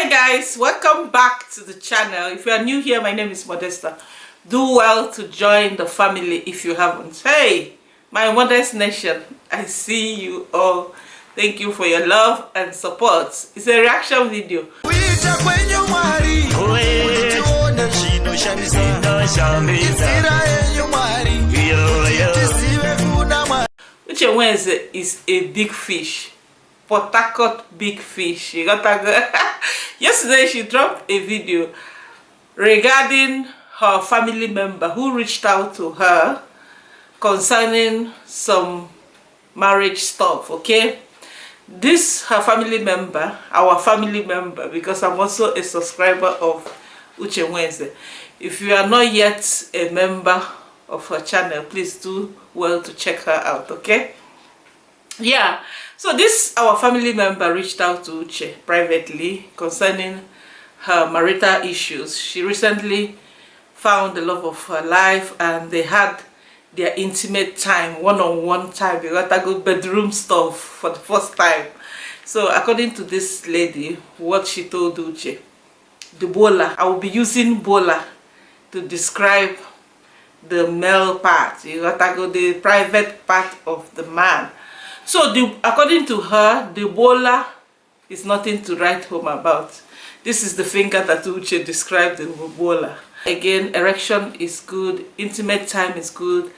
Hey guys, welcome back to the channel. If you are new here, my name is Modesta. Do well to join the family if you haven't. Hey, my Modest Nation, I see you all. Thank you for your love and support. It's a reaction video. Uche Wednesday is a big fish. Port Harcourt big fish. You gotta go. Yesterday she dropped a video regarding her family member who reached out to her concerning some marriage stuff. Okay, this her family member, our family member, because I'm also a subscriber of Uche Wednesday. If you are not yet a member of her channel, please do well to check her out. Okay, yeah. So this our family member reached out to Uche privately concerning her marital issues. She recently found the love of her life and they had their intimate time, one-on-one time. They got a good bedroom stuff for the first time. So according to this lady, what she told Uche, the Gbola, I will be using Gbola to describe the male part. You got to go the private part of the man. So according to her, the Gbola is nothing to write home about. This is the finger that Uche described in Gbola. Again, erection is good, intimate time is good,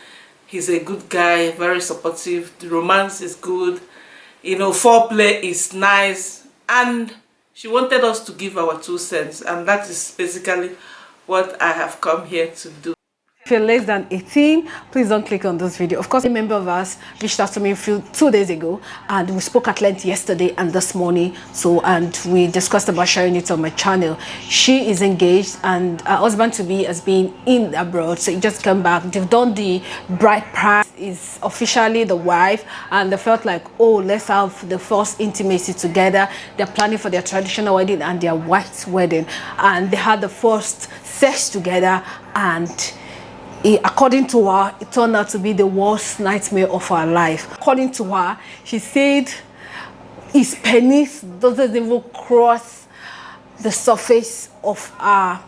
he's a good guy, very supportive, the romance is good, you know, foreplay is nice, and she wanted us to give our 2 cents, and that is basically what I have come here to do. If you're less than 18, please don't click on this video. Of course, a member of us reached out to me 2 days ago, and we spoke at length yesterday and this morning. And we discussed about sharing it on my channel. She is engaged, and her husband-to-be has been in abroad, so he just came back. They've done the bride price, is officially the wife, and they felt like, oh, let's have the first intimacy together. They're planning for their traditional wedding and their white wedding, and they had the first sex together, and according to her, it turned out to be the worst nightmare of her life. According to her, she said his penis doesn't even cross the surface of her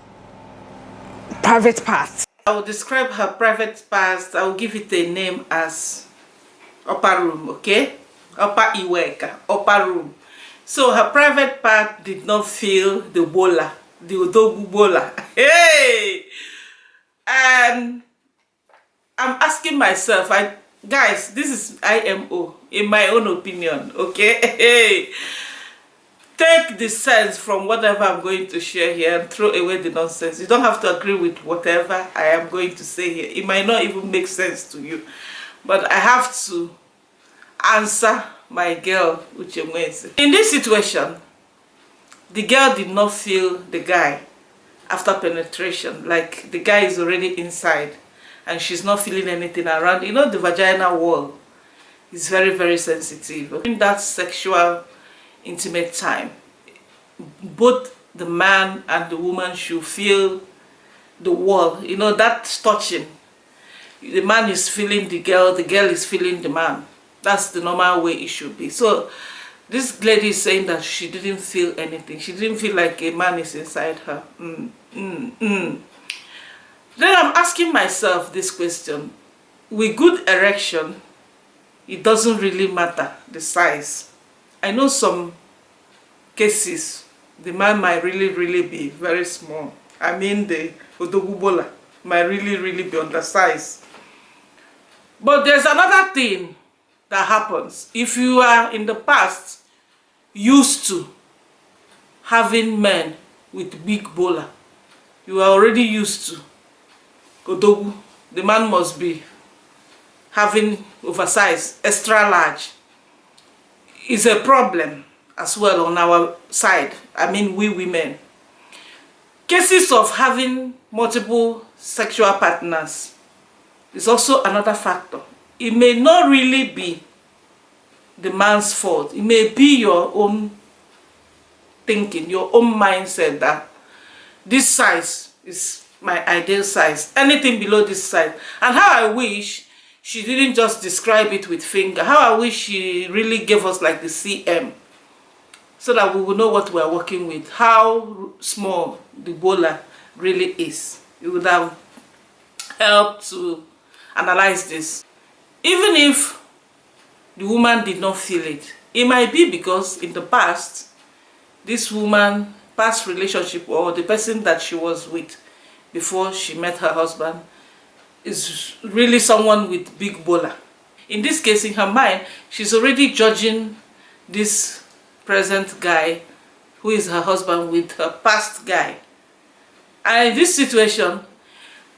private parts. I will describe her private parts. I will give it a name as upper room, okay? Upper Iweka, upper room. So her private part did not feel the Gbola, the Odogu Gbola. Hey! And I'm asking myself, guys, this is IMO, in my own opinion, okay? Hey, take the sense from whatever I'm going to share here and throw away the nonsense. You don't have to agree with whatever I am going to say here. It might not even make sense to you, but I have to answer my girl, Uche Wednesday. In this situation, the girl did not feel the guy after penetration, like the guy is already inside and she's not feeling anything around. You know, the vaginal wall is very, very sensitive. In that sexual intimate time, both the man and the woman should feel the wall, you know, that touching. The man is feeling the girl is feeling the man. That's the normal way it should be. So this lady is saying that she didn't feel anything. She didn't feel like a man is inside her. Then I'm asking myself this question. With good erection, it doesn't really matter the size. I know some cases, the man might really be very small. I mean, the Odogu Gbola might really be undersized. But there's another thing that happens. If you are in the past used to having men with big Gbola, you are already used to Odogu, the man must be having oversized, extra large. Is a problem as well on our side. I mean, we women. Cases of having multiple sexual partners is also another factor. It may not really be the man's fault. It may be your own thinking, your own mindset that this size is my ideal size. Anything below this size. And how I wish she didn't just describe it with finger. How I wish she really gave us like the CM. so that we will know what we are working with, how small the Gbola really is. It would have helped to analyze this. Even if the woman did not feel it, it might be because in the past, this woman, past relationship, or the person that she was with before she met her husband, is really someone with big Gbola. In this case, in her mind, she's already judging this present guy who is her husband with her past guy. And in this situation,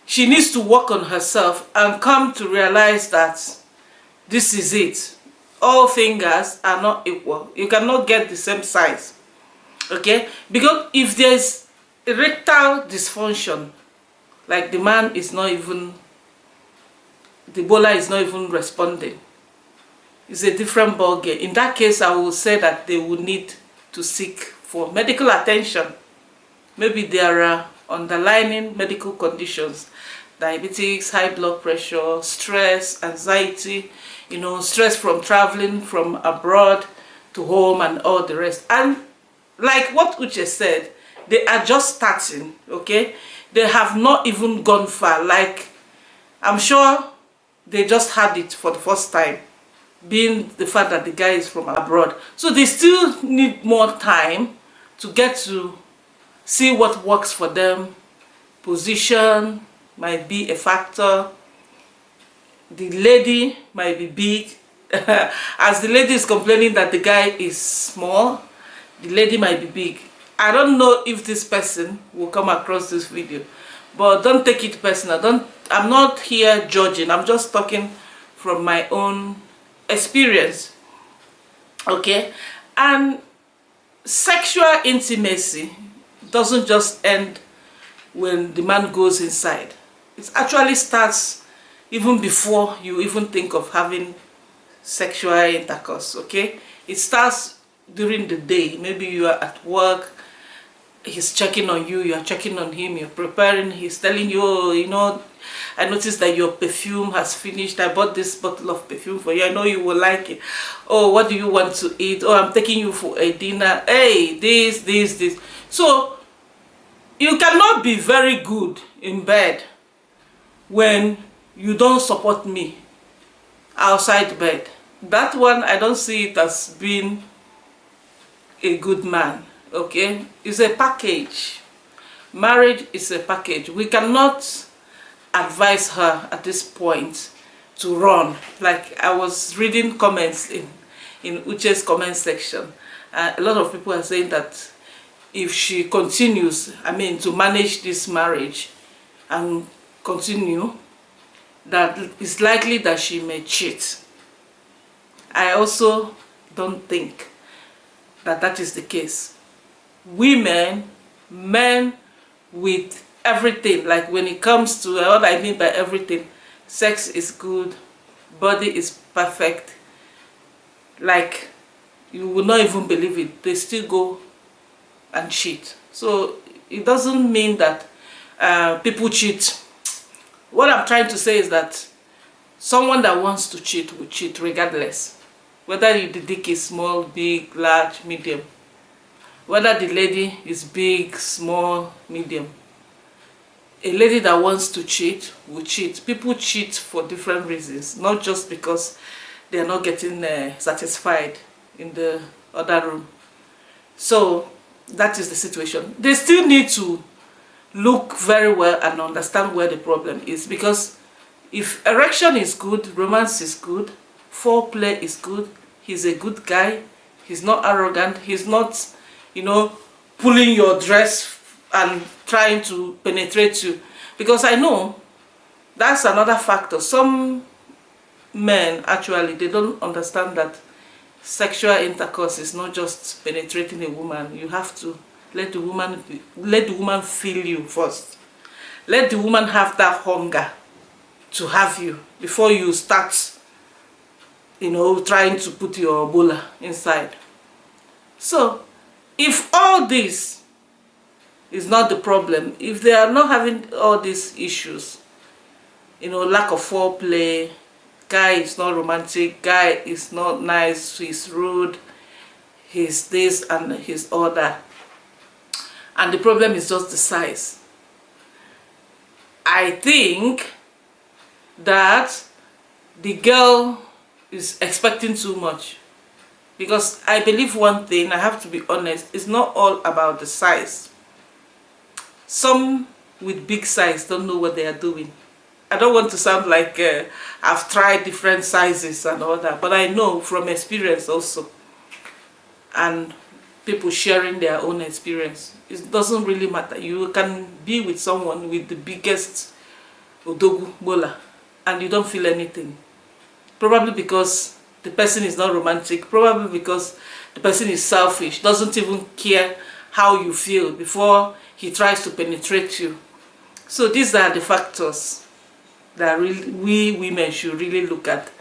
she needs to work on herself and come to realize that this is it. All fingers are not equal. You cannot get the same size. Okay? Because if there's erectile dysfunction, like the man is not even, the Gbola is not even responding, it's a different ballgame. In that case, I will say that they will need to seek for medical attention. Maybe there are underlying medical conditions, diabetes, high blood pressure, stress, anxiety, stress from traveling from abroad to home and all the rest. And like what Uche said, they are just starting, okay? They have not even gone far. Like, I'm sure they just had it for the first time, being the fact that the guy is from abroad. So they still need more time to get to see what works for them. Position might be a factor. The lady might be big. As the lady is complaining that the guy is small, the lady might be big. I don't know if this person will come across this video, but don't take it personal. I'm not here judging. I'm just talking from my own experience. Okay? And sexual intimacy doesn't just end when the man goes inside. It actually starts even before you even think of having sexual intercourse. Okay? It starts during the day. Maybe you are at work, he's checking on you, you're checking on him, you're preparing, he's telling you, oh, I noticed that your perfume has finished. I bought this bottle of perfume for you. I know you will like it. Oh, what do you want to eat? Oh, I'm taking you for a dinner. Hey, this. So, you cannot be very good in bed when you don't support me outside bed. That one, I don't see it as being a good man. Okay? It's a package. Marriage is a package. We cannot advise her at this point to run. Like, I was reading comments in Uche's comment section. A lot of people are saying that if she continues, to manage this marriage and continue, that it's likely that she may cheat. I also don't think that that is the case. Women, men with everything, like when it comes to what I mean by everything, sex is good, body is perfect, like you will not even believe it, they still go and cheat. So it doesn't mean that people cheat. What I'm trying to say is that someone that wants to cheat will cheat regardless, whether the dick is small, big, large, medium, whether the lady is big, small, medium. A lady that wants to cheat will cheat. People cheat for different reasons, not just because they are not getting satisfied in the other room. So that is the situation. They still need to look very well and understand where the problem is, because if erection is good, romance is good, foreplay is good, he's a good guy, he's not arrogant, he's not, pulling your dress and trying to penetrate you. Because I know that's another factor. Some men, actually, they don't understand that sexual intercourse is not just penetrating a woman. You have to let the woman feel you first. Let the woman have that hunger to have you before you start, trying to put your Gbola inside. So, if all this is not the problem, if they are not having all these issues, lack of foreplay, guy is not romantic, guy is not nice, he's rude, his this and his other, and the problem is just the size. I think that the girl is expecting too much, because I believe one thing, I have to be honest, it's not all about the size. Some with big size don't know what they are doing. I don't want to sound like I've tried different sizes and all that, but I know from experience also, and people sharing their own experience. It doesn't really matter. You can be with someone with the biggest Gbola and you don't feel anything. Probably because the person is not romantic, probably because the person is selfish, doesn't even care how you feel before he tries to penetrate you. So these are the factors that really, we women should really look at.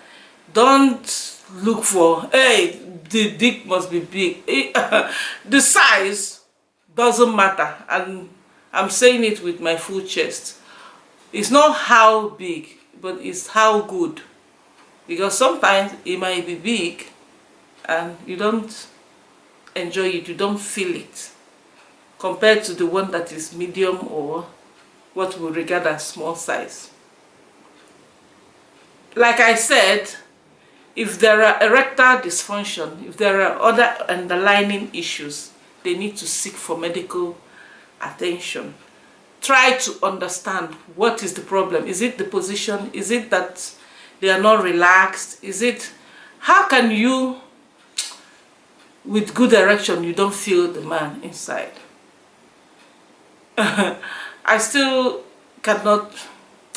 Don't look for, hey, the dick must be big. The size doesn't matter, and I'm saying it with my full chest. It's not how big, but it's how good. Because sometimes it might be big and you don't enjoy it, you don't feel it, compared to the one that is medium or what we regard as small size. Like I said, if there are erectile dysfunction, if there are other underlying issues, they need to seek for medical attention. Try to understand what is the problem. Is it the position? Is it that they are not relaxed? Is it, how can you, with good erection, you don't feel the man inside? I still cannot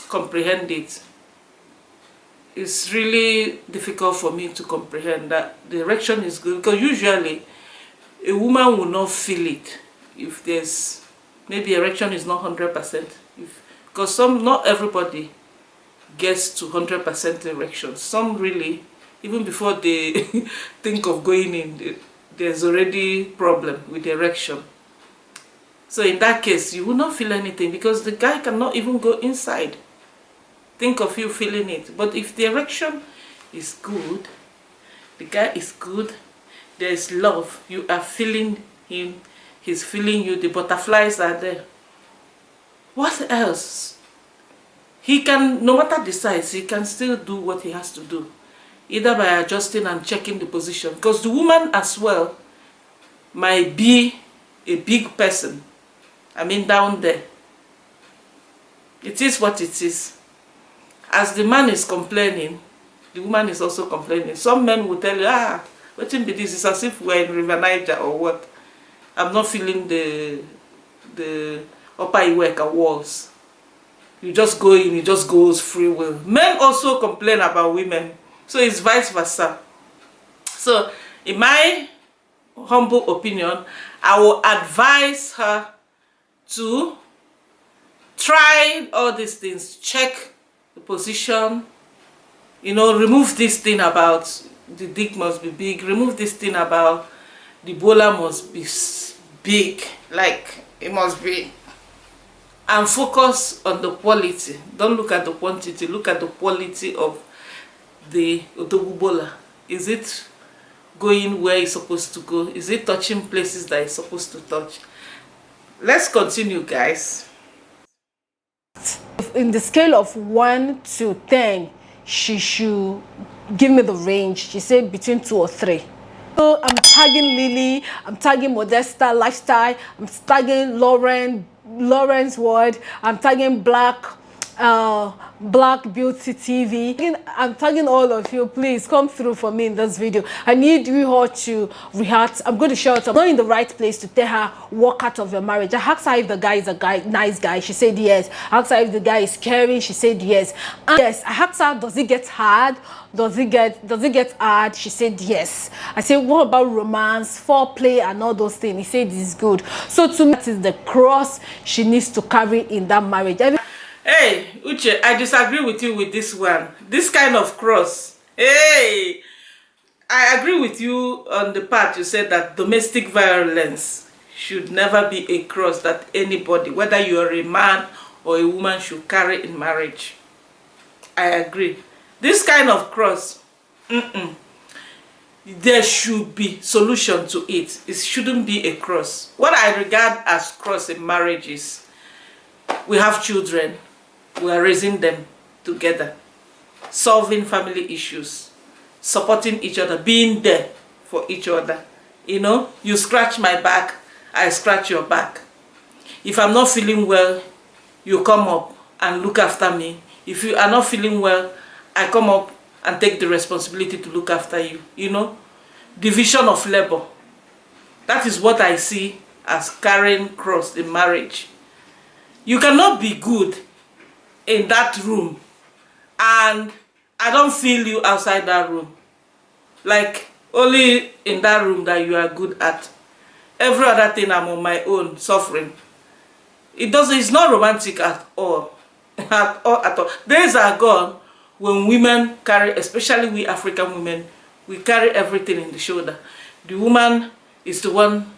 comprehend it. It's really difficult for me to comprehend that the erection is good, because usually a woman will not feel it if there's, maybe erection is not 100%. Because not everybody gets to 100% erection. Some really, even before they think of going in, there's already problem with the erection. So in that case, you will not feel anything because the guy cannot even go inside. Think of you feeling it. But if the erection is good, the guy is good, there is love, you are feeling him, he's feeling you, the butterflies are there. What else? He can, no matter the size, he can still do what he has to do, either by adjusting and checking the position. Because the woman as well might be a big person. I mean, down there. It is what it is. As the man is complaining, the woman is also complaining. Some men will tell you, what in this is as if we're in River Niger or what. I'm not feeling the upper Iweka walls. You just go in, it just goes free will. Men also complain about women. So it's vice versa. So in my humble opinion, I will advise her to try all these things, check the position, you know, remove this thing about the dick must be big, remove this thing about the bola must be big, like it must be, and focus on the quality. Don't look at the quantity, look at the quality of the bola. Is it going where it's supposed to go? Is it touching places that it's supposed to touch? Let's continue, guys. In the scale of 1 to 10, she should give me the range. She said between 2 or 3. So I'm tagging Lily, I'm tagging Modesta Lifestyle, I'm tagging Lawrence Wode, I'm tagging Black Beauty TV. I'm tagging all of you. Please come through for me in this video. I need you all to react. I'm going to shout. I'm not in the right place to tell her walk out of your marriage. I asked her if the guy is a nice guy. She said yes. I asked her if the guy is caring. She said yes. And yes, I asked her, does it get hard? Does it get hard? She said yes. I said, what about romance, foreplay, and all those things? He said it's good. So to me, that is the cross she needs to carry in that marriage. Hey, Uche, I disagree with you with this one. This kind of cross. Hey, I agree with you on the part you said that domestic violence should never be a cross that anybody, whether you are a man or a woman, should carry in marriage. I agree. This kind of cross, there should be solution to it. It shouldn't be a cross. What I regard as cross in marriage is we have children, we are raising them together, solving family issues, supporting each other, being there for each other. You know, you scratch my back, I scratch your back. If I'm not feeling well, you come up and look after me. If you are not feeling well, I come up and take the responsibility to look after you. You know, division of labor. That is what I see as carrying cross in marriage. You cannot be good in that room and I don't feel you outside that room. Like only in that room that you are good at. Every other thing I'm on my own suffering. It's not romantic at all. At all. Days are gone when women carry, especially we African women, we carry everything in the shoulder. The woman is the one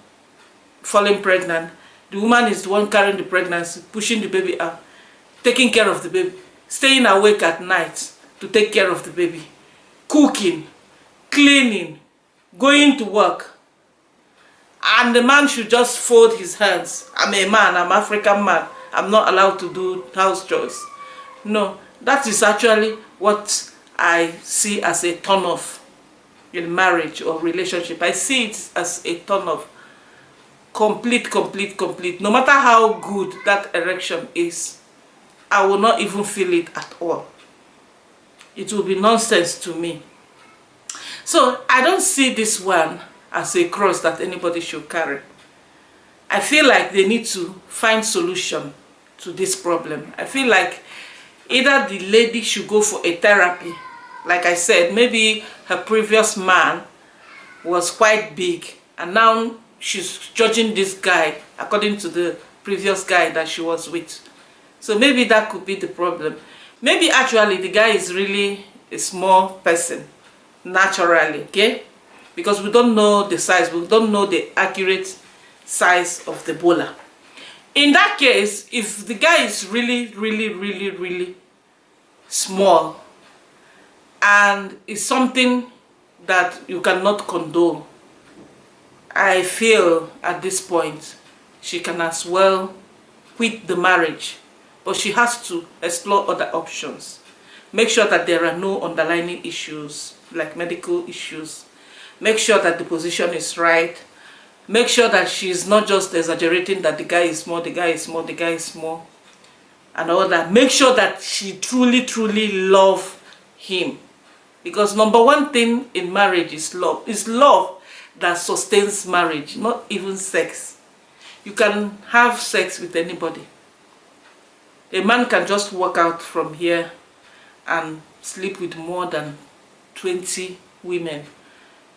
falling pregnant. The woman is the one carrying the pregnancy, pushing the baby out, taking care of the baby, staying awake at night to take care of the baby, cooking, cleaning, going to work. And the man should just fold his hands. I'm a man, I'm an African man. I'm not allowed to do house chores. No, that is actually what I see as a turn-off in marriage or relationship. I see it as a turn-off. Complete. No matter how good that erection is, I will not even feel it at all. It will be nonsense to me. So I don't see this one as a cross that anybody should carry. I feel like they need to find solution to this problem. I feel like either the lady should go for a therapy. Like I said, maybe her previous man was quite big and now she's judging this guy according to the previous guy that she was with. So maybe that could be the problem. Maybe actually the guy is really a small person naturally, okay? Because we don't know the size, we don't know the accurate size of the Gbola. In that case, if the guy is really small and it's something that you cannot condone, I feel at this point she can as well quit the marriage, but she has to explore other options. Make sure that there are no underlying issues like medical issues. Make sure that the position is right. Make sure that she's not just exaggerating that the guy is small, the guy is small, the guy is small, and all that. Make sure that she truly loves him. Because number one thing in marriage is love. It's love that sustains marriage, not even sex. You can have sex with anybody. A man can just walk out from here and sleep with more than 20 women,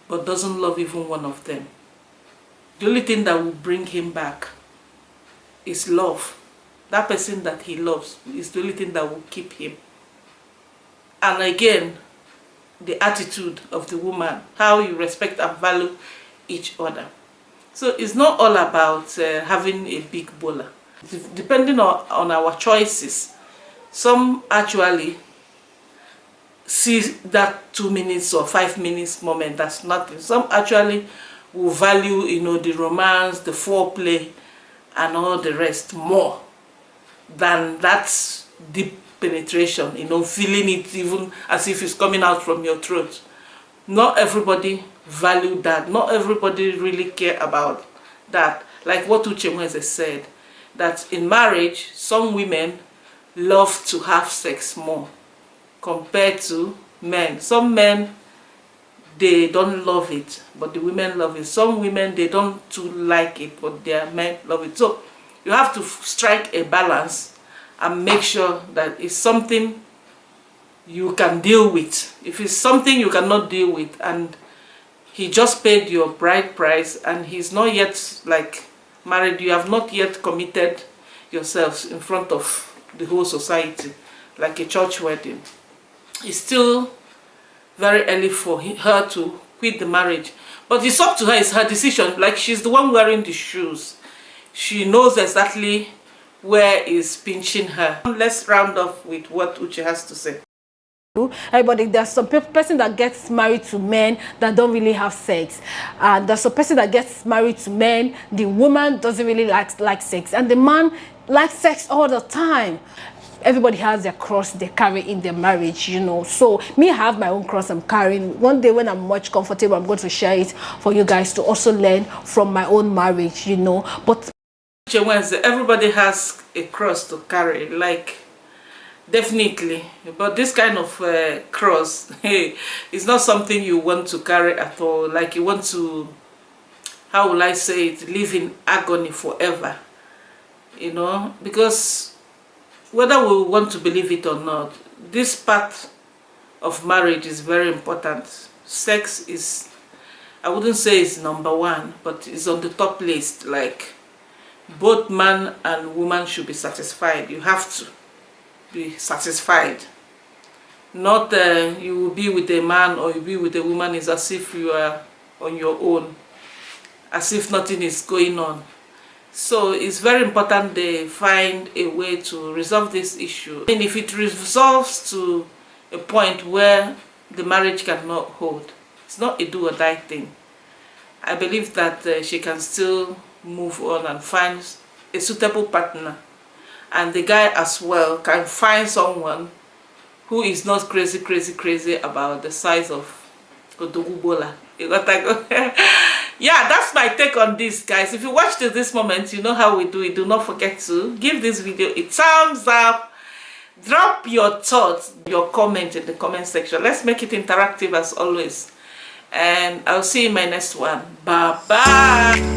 but doesn't love even one of them. The only thing that will bring him back is love. That person that he loves is the only thing that will keep him. And again, the attitude of the woman, how you respect and value each other. So it's not all about having a big Gbola. Depending on our choices, some actually see that 2 minutes or 5 minutes moment as nothing. Some actually will value, you know, the romance, the foreplay, and all the rest more than that deep penetration, you know, feeling it even as if it's coming out from your throat. Not everybody value that. Not everybody really care about that. Like what Wode said, that in marriage, some women love to have sex more compared to men. Some men, they don't love it, but the women love it. Some women, they don't too like it, but their men love it. So you have to strike a balance and make sure that it's something you can deal with. If it's something you cannot deal with and he just paid your bride price and he's not yet like married, you have not yet committed yourselves in front of the whole society like a church wedding, it's still very early for her to quit the marriage. But it's up to her, it's her decision. Like, she's the one wearing the shoes. She knows exactly where is pinching her. Let's round off with what Uche has to say. Everybody, there's some person that gets married to men that don't really have sex, and there's a person that gets married to men, the woman doesn't really like sex, and the man likes sex all the time. Everybody has their cross they carry in their marriage, you know. So me, I have my own cross I'm carrying. One day when I'm much comfortable, I'm going to share it for you guys to also learn from my own marriage, you know. But everybody has a cross to carry, like, definitely. But this kind of cross, hey, it's not something you want to carry at all. Like, you want to, how will I say it, live in agony forever, you know. Because whether we want to believe it or not, this part of marriage is very important. Sex is, I wouldn't say it's number one, but it's on the top list. Like, both man and woman should be satisfied. You have to be satisfied. Not you will be with a man or you be with a woman is as if you are on your own, as if nothing is going on. So it's very important they find a way to resolve this issue. And if it resolves to a point where the marriage cannot hold, it's not a do or die thing. I believe that she can still move on and find a suitable partner. And the guy as well can find someone who is not crazy about the size of Gbola. You got to go. Yeah, that's my take on this, guys. If you watched to this moment, you know how we do it. Do not forget to give this video a thumbs up. Drop your thoughts, your comment in the comment section. Let's make it interactive as always. And I'll see you in my next one. Bye bye.